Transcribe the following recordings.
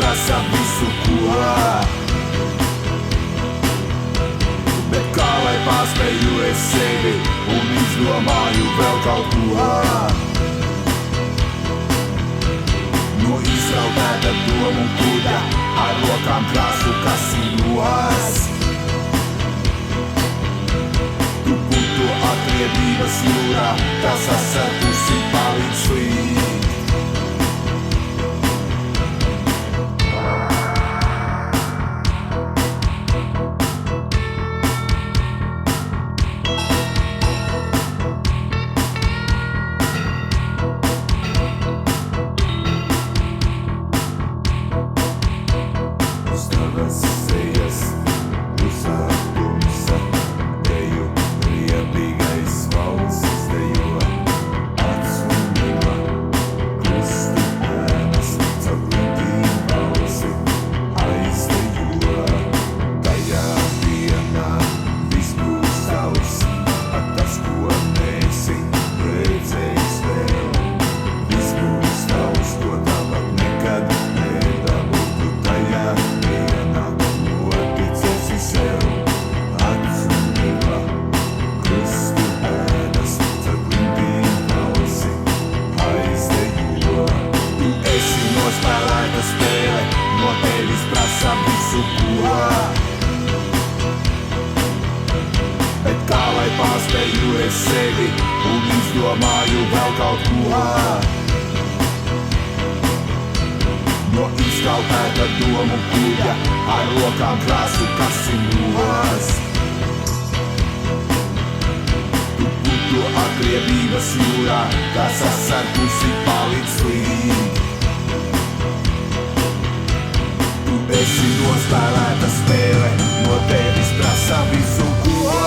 prasa visu ko. Bet kā lai pārspēju es sevi un izdomāju vēl kaut ko. No izraudēta domu kuģa ar rokām krāsu kasinos. Tu būtu atriebības jūrā, tas sasarpusi palīdz slīd. Bet kā lai pārspēju es sevi un izdomāju vēl kaut ko. No izkalpēta domu kuģa ar rokām krāsu kasinos. Tu būtu atriebības jūrā, kas sasarpusi palīdz slīd. Tu esi nospēlēta spēle, no tevis prasa visu ko.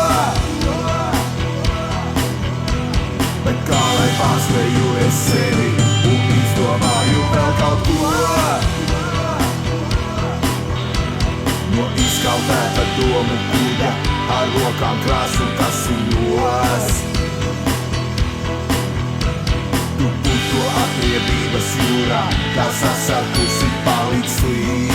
Bet kā lai pārspēju es sevi un izdomāju vēl kaut ko. No izkalpēta domu kuģa ar rokām krāsu kasinos. Tu būtu atriebības jūrā, kas sasarpusi palīdz slīd.